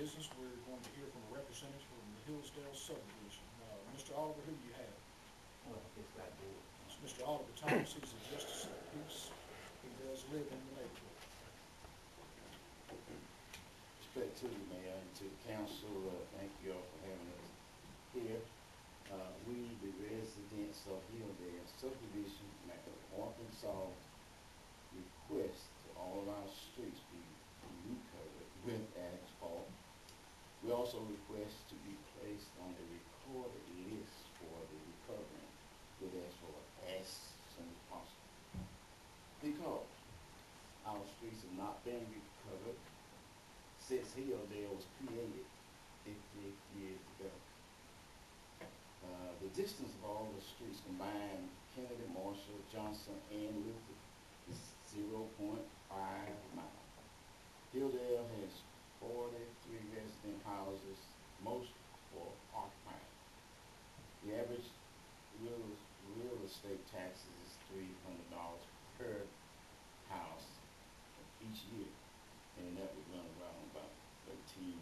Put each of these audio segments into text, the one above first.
business, we're going to hear from a representative from the Hillsdale subdivision. Mr. Oliver, who do you have? Well, it's that board. It's Mr. Oliver Thomas. He's a justice of the peace. He does live in the neighborhood. Respect to the mayor and to the council, thank you all for having us here. We, the residents of Hilldale subdivision, Arkansas, request that all of our streets be recovered with asphalt. We also request to be placed on the recorded list for the recovery with asphalt as soon as possible. Because our streets have not been recovered since Hilldale was created 50 years ago. The distance of all the streets combined, Kennedy, Marshall, Johnson, and Luther, is 0.5 miles. Hilldale has 43 resident houses, most for occupied. The average real estate taxes is $300 per house each year, and that would run around about $13,000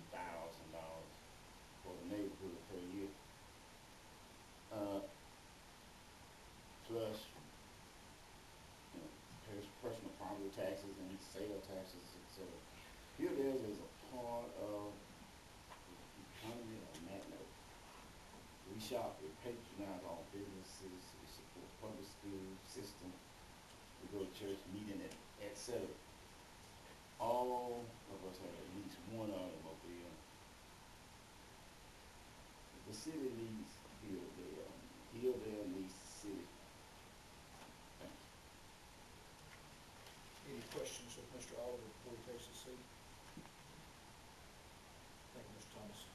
for the neighborhood per year. Plus, personal property taxes and sale taxes, etc. Hilldale is a part of the economy of Magnolia. We shop, we patronize all businesses, we support public school system, we go to church, meeting, etc. All of us have at least one automobile. The city needs Hilldale. Hilldale needs the city. Thank you. Any questions of Mr. Oliver before he takes his seat? Thank you, Mr. Thomas.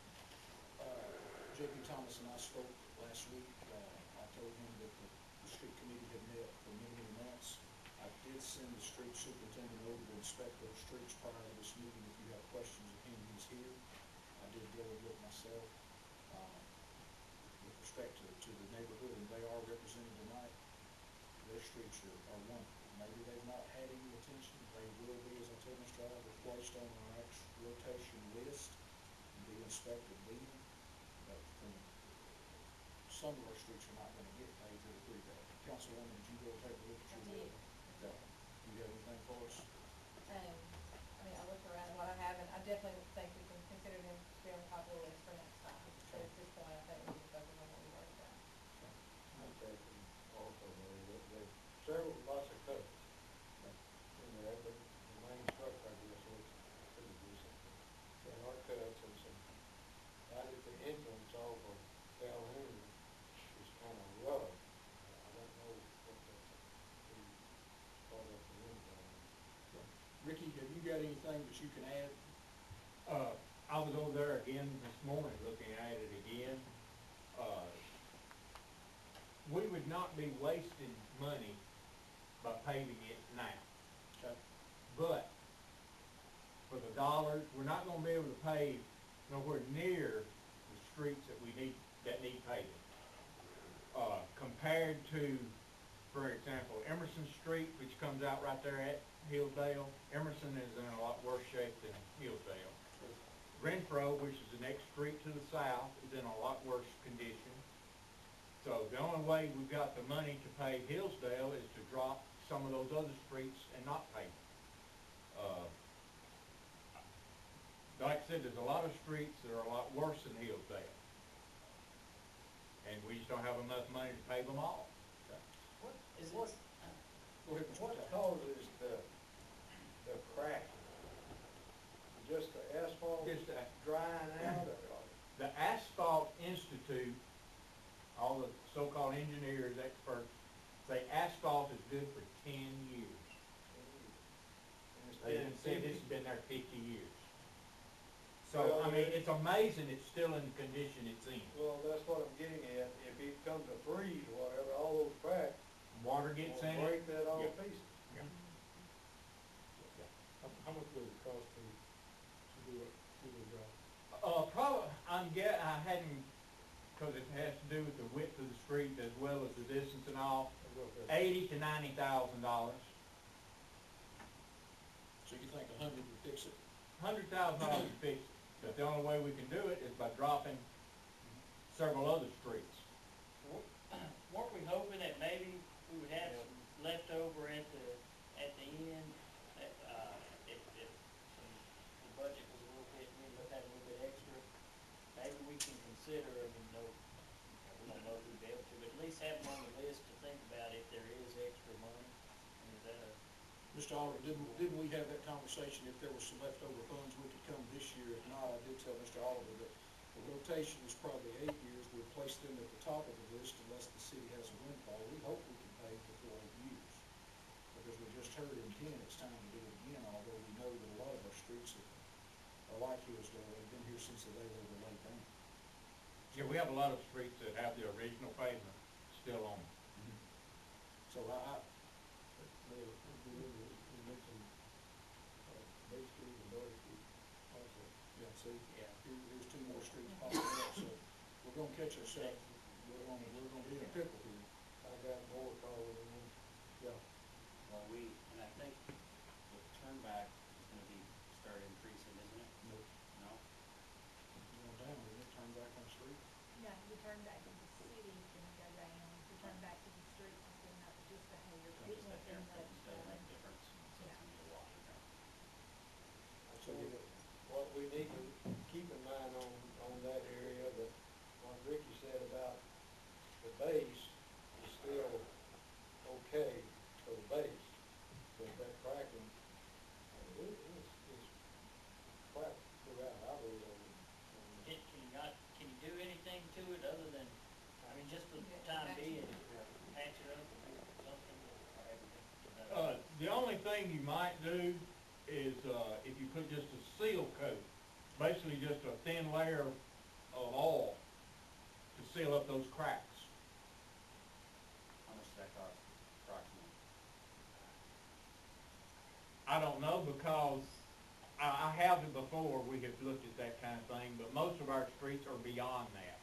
J.P. Thomas and I spoke last week. I told him that the street committee had met for many months. I did send the street superintendent over to inspect those streets prior to this meeting. If you have questions of him, he's here. I did go and look myself. With respect to the neighborhood, and they are represented tonight, their streets are wonderful. Maybe they've not had any attention. They will be, as I told Mr. Oliver, placed on our rotation list and be inspected then. But some of our streets are not going to get paved. They're pretty bad. Councilwoman, did you go take a look at your bill? Okay. You have anything for us? I mean, I looked around what I have, and I definitely think we can consider them to be on the top of the list for next time. But at this point, I think we need to focus on what we've already done. Okay. Also, there's several, lots of cuts in there, but the main structure, I guess, looks pretty decent. There are cuts and some, right at the entrance off of Calhoun is kind of rough. I don't know what that's part of the window. Ricky, have you got anything that you can add? I was over there again this morning looking at it again. We would not be wasting money by paving it now. Okay. But for the dollars, we're not going to be able to pave nowhere near the streets that need paving. Compared to, for example, Emerson Street, which comes out right there at Hilldale, Emerson is in a lot worse shape than Hilldale. Renfro, which is the next street to the south, is in a lot worse condition. So the only way we've got the money to pave Hillsdale is to drop some of those other streets and not pave them. Like I said, there's a lot of streets that are a lot worse than Hillsdale. And we just don't have enough money to pave them all. What causes the crack? Just the asphalt Just drying out? The Asphalt Institute, all the so-called engineers, experts, say asphalt is good for 10 years. They didn't say this has been there 50 years. So, Well, I mean, it's amazing it's still in the condition it's in. Well, that's what I'm getting at. If it comes to freeze or whatever, all those cracks Water gets in will it. break that all Yeah. to pieces. Yeah. How much would it cost to do the job? Probably, I hadn't, because it has to do with the width of the street as well as the distance and all, $80,000 to $90,000. So you think 100 would fix it? $100,000 to fix it. But the only way we can do it is by dropping several other streets. Weren't we hoping that maybe we would have some leftover at the end, that, if the budget was a little bit, we ended up having a little bit extra, maybe we can consider, I mean, no, we don't know if we'd be able to, but at least have them on the list to think about if there is extra money. And is that a, Mr. Oliver, didn't we have that conversation, if there was some leftover funds, we could come this year? If not, I did tell Mr. Oliver that the rotation is probably 8 years, we'll place them at the top of the list unless the city has a windfall. We hope we can pay before 8 years, because we just heard in 10, it's time to do it again, although we know that a lot of our streets are like Hillsdale, they've been here since the day they were laid down. Yeah, we have a lot of streets that have the original pavement still on them. So Mayor, we mentioned, Bay Street and Dory Street also. yeah, see, yeah. here's 2 more streets popping up, so we're gonna catch ourselves, we're gonna be in a pickle here. I got more calling in. Yeah. Well, and I think the turnback is gonna start increasing, isn't it? Nope. No? Going down, isn't it? Turn back on the street. No, the turn back to the city is gonna go down, the turn back to the street is gonna up just a hair. It Just won't that there, end up that'll make going- a difference, so it's Yeah. gonna be a wash there. So What we need to keep in mind on that area, that what Ricky said about the base is still okay for the base, but that cracking, it's cracked throughout, I believe, Can you do anything to it other than, I mean, just for the time being, patch it up or do something, or everything? The only thing you might do is, if you put just a seal coat, basically just a thin layer of oil to seal up those cracks. How much does that cost approximately? I don't know, because I haven't before, we have looked at that kind of thing, but most of our streets are beyond that.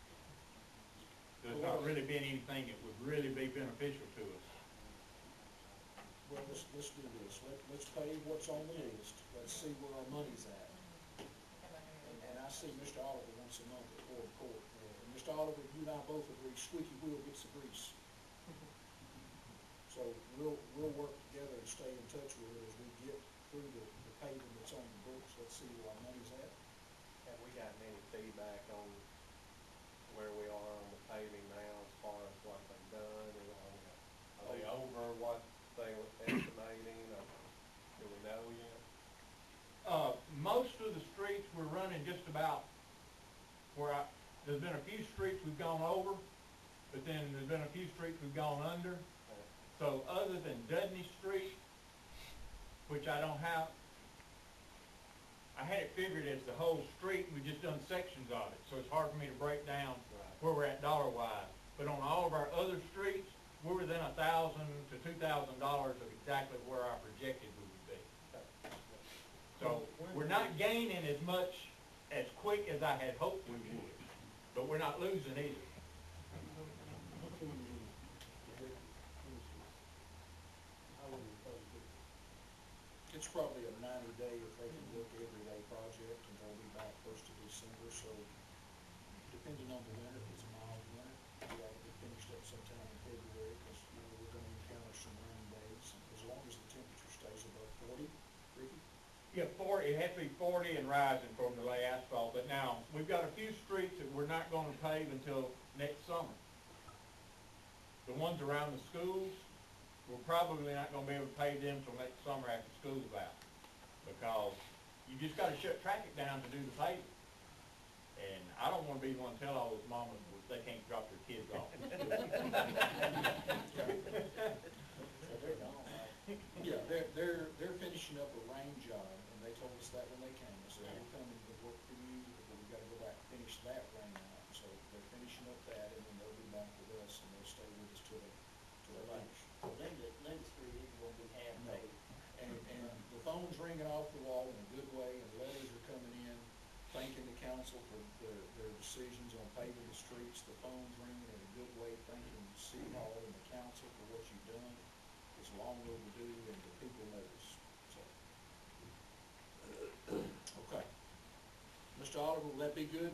There's not really been anything that would really be beneficial to us. Well, let's do this. Let's pay what's on the list. Let's see where our money's at. Come back and do And that. I see Mr. Oliver once a month at court. And Mr. Oliver, you and I both agree, squeaky wheel gets the grease. So we'll work together and stay in touch with it as we get through the paving that's on the books. Let's see where our money's at. Have we gotten any feedback on where we are on the paving now as far as what they've done? Are they over what they were estimating, or do we know yet? Most of the streets we're running just about there's been a few streets we've gone over, but then there's been a few streets we've gone under. So other than Dudney Street, which I don't have, I had it figured as the whole street, we just done sections of it, so it's hard for me to break down where we're at dollar-wise. But on all of our other streets, we're within $1,000 to $2,000 of exactly where I projected we would be. So we're not gaining as much as quick as I had hoped we would, but we're not losing either. It's probably a 90-day, if they can look, everyday project, and they'll be back 1st of December. So depending on the winter, if it's a mild winter, we ought to be finished up sometime in February, because, we're gonna encounter some rain days. As long as the temperature stays above 40, Ricky? Yeah, 40, it has to be 40 and rising for them to lay asphalt, but now, we've got a few streets that we're not gonna pave until next summer. The ones around the schools, we're probably not gonna be able to pave them till next summer after school's out, because you just gotta shut traffic down to do the paving. And I don't wanna be the one to tell all those mamas that they can't drop their kids off. Yeah, they're finishing up a rain job, and they told us that when they came. They said, we're coming to work for you, but we've gotta go back and finish that rain out. So they're finishing up that, and then they'll be back with us, and they'll stay with us till they finish. Linda Street is gonna be half No. paved. And the phone's ringing off the wall in a good way, and letters are coming in thanking the council for their decisions on paving the streets. The phone's ringing in a good way, thanking City Hall and the council for what you've done. It's long overdue, and the people notice, so. Okay. Mr. solid, will that be good?